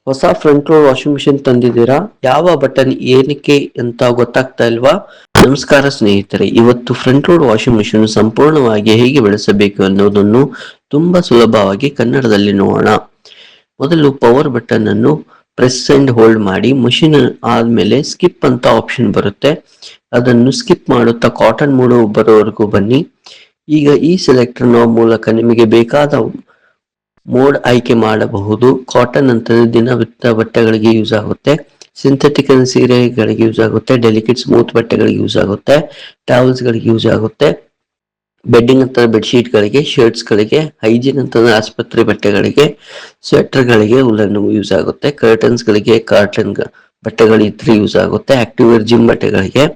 ಹೊಸ front load washing machine ತಂದಿದ್ದೀರಾ? ಯಾವ button ಏನಕ್ಕೆ ಅಂತ ಗೊತ್ತಾಗ್ತಾ ಇಲ್ವಾ? ನಮಸ್ಕಾರ ಸ್ನೇಹಿತರೆ, ಇವತ್ತು ಫ್ರಂಟ್ ಲೋಡ್ ವಾಷಿಂಗ್ ಮಿಷಿನ್ ಸಂಪೂರ್ಣವಾಗಿ ಹೇಗೆ ಬಳಸಬೇಕು ಅನ್ನೋದನ್ನು ತುಂಬಾ ಸುಲಭವಾಗಿ ಕನ್ನಡದಲ್ಲಿ ನೋಡೋಣ. ಮೊದಲು ಪವರ್ ಬಟನ್ ಅನ್ನು ಪ್ರೆಸ್ ಅಂಡ್ ಹೋಲ್ಡ್ ಮಾಡಿ ಮಷಿನ್ ಆದ್ಮೇಲೆ ಸ್ಕಿಪ್ ಅಂತ ಆಪ್ಷನ್ ಬರುತ್ತೆ. ಅದನ್ನು ಸ್ಕಿಪ್ ಮಾಡುತ್ತಾ ಕಾಟನ್ ಮೋಡ್ ಬರೋವರೆಗೂ ಬನ್ನಿ. ಈಗ ಈ ಸೆಲೆಕ್ಟರ್ ಮೂಲಕ ನಿಮಗೆ ಬೇಕಾದ ಮೋಡ್ ಆಯ್ಕೆ ಮಾಡಬಹುದು. ಕಾಟನ್ ಅಂತಂದ್ರೆ ದಿನನಿತ್ಯ ಬಟ್ಟೆಗಳಿಗೆ ಯೂಸ್ ಆಗುತ್ತೆ, ಸಿಂಥೆಟಿಕ್ ಸೀರೆಗಳಿಗೆ ಯೂಸ್ ಆಗುತ್ತೆ, ಡೆಲಿಕೇಟ್ ಸ್ಮೂತ್ ಬಟ್ಟೆಗಳಿಗೆ ಯೂಸ್ ಆಗುತ್ತೆ, ಟವಲ್ಸ್ ಗಳಿಗೆ ಯೂಸ್ ಆಗುತ್ತೆ, ಬೆಡ್ಡಿಂಗ್ ಅಂತ ಬೆಡ್ಶೀಟ್ ಗಳಿಗೆ, ಶರ್ಟ್ಸ್ ಗಳಿಗೆ, ಹೈಜೀನ್ ಅಂತಂದ್ರೆ ಆಸ್ಪತ್ರೆ ಬಟ್ಟೆಗಳಿಗೆ, ಸ್ವೆಟರ್ ಗಳಿಗೆ ಉಲ್ಲನ್ ಯೂಸ್ ಆಗುತ್ತೆ, ಕರ್ಟನ್ಸ್ ಗಳಿಗೆ ಕಾಟನ್ ಬಟ್ಟೆಗಳು ಇದ್ರೆ ಯೂಸ್ ಆಗುತ್ತೆ, ಆಕ್ಟಿವ್ ವೇರ್ ಜಿಮ್ ಬಟ್ಟೆಗಳಿಗೆ,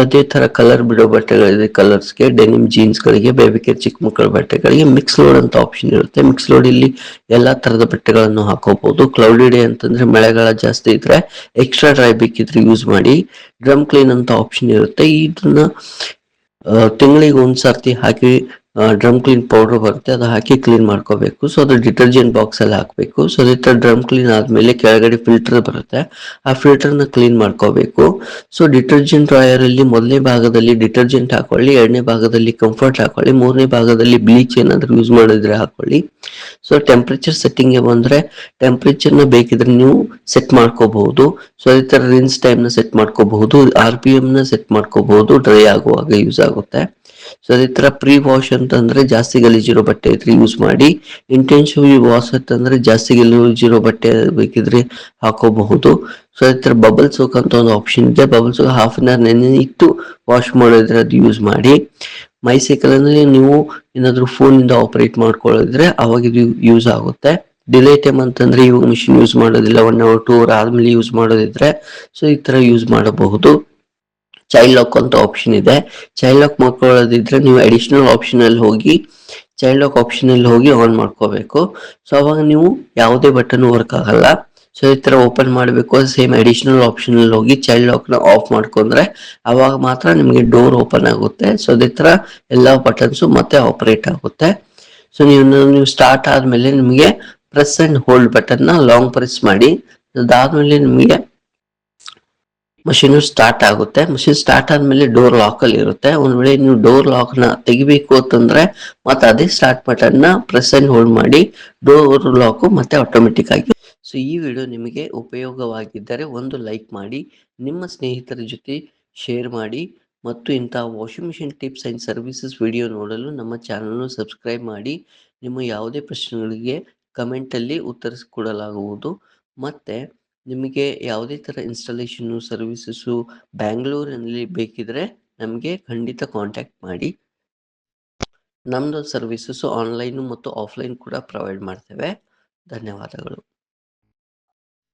ಅದೇ ತರ ಕಲರ್ ಬಿಡೋ ಬಟ್ಟೆಗಳಿದೆ ಕಲರ್ಸ್ಗೆ, ಡೆನಿಮ್ ಜೀನ್ಸ್ ಗಳಿಗೆ, ಬೇಬಿ ಕೇರ್ ಚಿಕ್ಕ ಮಕ್ಕಳ ಬಟ್ಟೆಗಳಿಗೆ ಮಿಕ್ಸ್ ಲೋಡ್ ಅಂತ ಆಪ್ಷನ್ ಇರುತ್ತೆ. ಮಿಕ್ಸ್ ಲೋಡ್ ಇಲ್ಲಿ ಎಲ್ಲಾ ತರದ ಬಟ್ಟೆಗಳನ್ನು ಹಾಕೋಬಹುದು. ಕ್ಲೌಡಿ ಡೇ ಅಂತಂದ್ರೆ ಮಳೆಗಾಲ ಜಾಸ್ತಿ ಇದ್ರೆ ಎಕ್ಸ್ಟ್ರಾ ಡ್ರೈ ಬೇಕಿದ್ರೆ ಯೂಸ್ ಮಾಡಿ. ಡ್ರಮ್ ಕ್ಲೀನ್ ಅಂತ ಆಪ್ಷನ್ ಇರುತ್ತೆ. ಇದನ್ನ ತಿಂಗಳಿಗೆ ಒಂದ್ಸರ್ತಿ ಹಾಕಿ ಡ್ರಮ್ ಕ್ಲೀನ್ ಪೌಡರ್ ಬರುತ್ತೆ, ಅದು ಹಾಕಿ ಕ್ಲೀನ್ ಮಾಡ್ಕೋಬೇಕು. ಸೊ ಅದು ಡಿಟರ್ಜೆಂಟ್ ಬಾಕ್ಸ್ ಅಲ್ಲಿ ಹಾಕಬೇಕು. ಸೊ ಅದೇ ತರ ಡ್ರಮ್ ಕ್ಲೀನ್ ಆದ್ಮೇಲೆ ಕೆಳಗಡೆ ಫಿಲ್ಟರ್ ಬರುತ್ತೆ, ಆ ಫಿಲ್ಟರ್ ನ ಕ್ಲೀನ್ ಮಾಡ್ಕೋಬೇಕು. ಸೊ ಡಿಟರ್ಜೆಂಟ್ ಡ್ರಾಯರ್ ಅಲ್ಲಿ ಮೊದಲನೇ ಭಾಗದಲ್ಲಿ ಡಿಟರ್ಜೆಂಟ್ ಹಾಕೊಳ್ಳಿ, ಎರಡನೇ ಭಾಗದಲ್ಲಿ ಕಂಫರ್ಟ್ ಹಾಕೊಳ್ಳಿ, ಮೂರನೇ ಭಾಗದಲ್ಲಿ ಬ್ಲೀಚ್ ಏನಾದ್ರು ಯೂಸ್ ಮಾಡಿದ್ರೆ ಹಾಕೊಳ್ಳಿ. ಸೊ ಟೆಂಪರೇಚರ್ ಸೆಟ್ಟಿಂಗ್ ಗೆ ಬಂದ್ರೆ ಟೆಂಪರೇಚರ್ ನ ಬೇಕಿದ್ರೆ ನೀವು ಸೆಟ್ ಮಾಡ್ಕೋಬಹುದು. ಸೊ ಅದೇ ತರ ರಿನ್ಸ್ ಟೈಮ್ ನ ಸೆಟ್ ಮಾಡ್ಕೋಬಹುದು, RPM ನ ಸೆಟ್ ಮಾಡ್ಕೋಬಹುದು, ಡ್ರೈ ಆಗುವಾಗ ಯೂಸ್ ಆಗುತ್ತೆ. ಸೊ ಅದೇ ತರ ಪ್ರೀ ವಾಶ್ ಅಂತಂದ್ರೆ ಜಾಸ್ತಿ ಗಲೀಜಿರೋ ಬಟ್ಟೆ ಇದ್ರೆ ಯೂಸ್ ಮಾಡಿ. ಇಂಟೆನ್ಸಿವ್ ವಾಶ್ ಅಂತಂದ್ರೆ ಜಾಸ್ತಿ ಗಲೀಜಿರೋ ಬಟ್ಟೆ ಬೇಕಿದ್ರೆ ಹಾಕೋಬಹುದು. ಸೊ ಅದೇ ತರ ಬಬಲ್ ಸೋಕ್ ಅಂತ ಒಂದು ಆಪ್ಷನ್ ಇದೆ, bubble soak half an hour ನೆನೆ ಇಟ್ಟು ವಾಶ್ ಮಾಡಿದ್ರೆ ಅದು ಯೂಸ್ ಮಾಡಿ. ಮೈ ಸೈಕಲ್ ಅಂದ್ರೆ ನೀವು ಏನಾದ್ರು ಫೋನ್ ಇಂದ ಆಪರೇಟ್ ಮಾಡ್ಕೊಳ್ಳಿದ್ರೆ ಅವಾಗ ಇದು ಯೂಸ್ ಆಗುತ್ತೆ. ಡಿಲೇ ಟೈಮ್ ಅಂತಂದ್ರೆ ಇವಾಗ ಮಿಷಿನ್ ಯೂಸ್ ಮಾಡೋದಿಲ್ಲ, 1 hour 2 hour ಆದ್ಮೇಲೆ ಯೂಸ್ ಮಾಡೋದಿದ್ರೆ ಸೊ ಈ ತರ ಯೂಸ್ ಮಾಡಬಹುದು. ಚೈಲ್ಡ್ ಲಾಕ್ ಅಂತ ಆಪ್ಷನ್ ಇದೆ, ಚೈಲ್ಡ್ ಲಾಕ್ ಮಾಡ್ಕೊಳ್ಳೋದಿದ್ರೆ ನೀವು ಅಡಿಷನಲ್ ಆಪ್ಷನ್ ಅಲ್ಲಿ ಹೋಗಿ ಚೈಲ್ಡ್ ಲಾಕ್ ಆಪ್ಷನ್ ಅಲ್ಲಿ ಹೋಗಿ ಆನ್ ಮಾಡ್ಕೋಬೇಕು. ಸೊ ಅವಾಗ ನೀವು ಯಾವುದೇ ಬಟನ್ ವರ್ಕ್ ಆಗಲ್ಲ. ಸೊ ಈ ತರ ಓಪನ್ ಮಾಡಬೇಕು, ಸೇಮ್ ಅಡಿಷನಲ್ ಆಪ್ಷನ್ ಅಲ್ಲಿ ಹೋಗಿ ಚೈಲ್ಡ್ ಲಾಕ್ ನ ಆಫ್ ಮಾಡ್ಕೊಂಡ್ರೆ ಅವಾಗ ಮಾತ್ರ ನಿಮಗೆ ಡೋರ್ ಓಪನ್ ಆಗುತ್ತೆ. ಸೊ ಅದೇ ತರ ಎಲ್ಲಾ ಬಟನ್ಸ್ ಮತ್ತೆ ಆಪರೇಟ್ ಆಗುತ್ತೆ. ಸೊ ನೀವು ಸ್ಟಾರ್ಟ್ ಆದ್ಮೇಲೆ ನಿಮಗೆ ಪ್ರೆಸ್ ಅಂಡ್ ಹೋಲ್ಡ್ ಬಟನ್ ನ ಲಾಂಗ್ ಪ್ರೆಸ್ ಮಾಡಿ, ಅದಾದ್ಮೇಲೆ ನಿಮಗೆ ಮಷೀನ್ ಸ್ಟಾರ್ಟ್ ಆಗುತ್ತೆ. ಮಷೀನ್ ಸ್ಟಾರ್ಟ್ ಆದ್ಮೇಲೆ ಡೋರ್ ಲಾಕ್ ಅಲ್ಲಿ ಇರುತ್ತೆ. ಒಂದ್ ವೇಳೆ ನೀವು ಡೋರ್ ಲಾಕ್ ನ ತೆಗಿಬೇಕು ಅಂತಂದ್ರೆ ಮತ್ತೆ ಅದೇ ಸ್ಟಾರ್ಟ್ ಬಟನ್ ನ ಪ್ರೆಸ್ ಅಂಡ್ ಹೋಲ್ಡ್ ಮಾಡಿ ಡೋರ್ ಲಾಕ್ ಮತ್ತೆ ಆಟೋಮೆಟಿಕ್ ಆಗಿ. ಸೊ ಈ ವಿಡಿಯೋ ನಿಮಗೆ ಉಪಯೋಗವಾಗಿದ್ದರೆ ಒಂದು ಲೈಕ್ ಮಾಡಿ, ನಿಮ್ಮ ಸ್ನೇಹಿತರ ಜೊತೆ ಶೇರ್ ಮಾಡಿ ಮತ್ತು ಇಂತಹ washing machine tips and services video ನೋಡಲು ನಮ್ಮ ಚಾನಲ್ ಸಬ್ಸ್ಕ್ರೈಬ್ ಮಾಡಿ. ನಿಮ್ಮ ಯಾವುದೇ ಪ್ರಶ್ನೆಗಳಿಗೆ ಕಮೆಂಟ್ ಅಲ್ಲಿ ಉತ್ತರಿಸಿಕೊಡಲಾಗುವುದು. ಮತ್ತೆ ನಿಮಗೆ ಯಾವುದೇ ತರ ಇನ್ಸ್ಟಾಲೇಷನ್ ಸರ್ವಿಸಸ್ ಬ್ಯಾಂಗ್ಳೂರಿನಲ್ಲಿ ಬೇಕಿದ್ರೆ ನಮಗೆ ಖಂಡಿತ ಕಾಂಟ್ಯಾಕ್ಟ್ ಮಾಡಿ. ನಮ್ದು ಸರ್ವಿಸಸ್ ಆನ್ಲೈನ್ ಮತ್ತು ಆಫ್ಲೈನ್ ಕೂಡ ಪ್ರೊವೈಡ್ ಮಾಡ್ತೇವೆ. ಧನ್ಯವಾದಗಳು.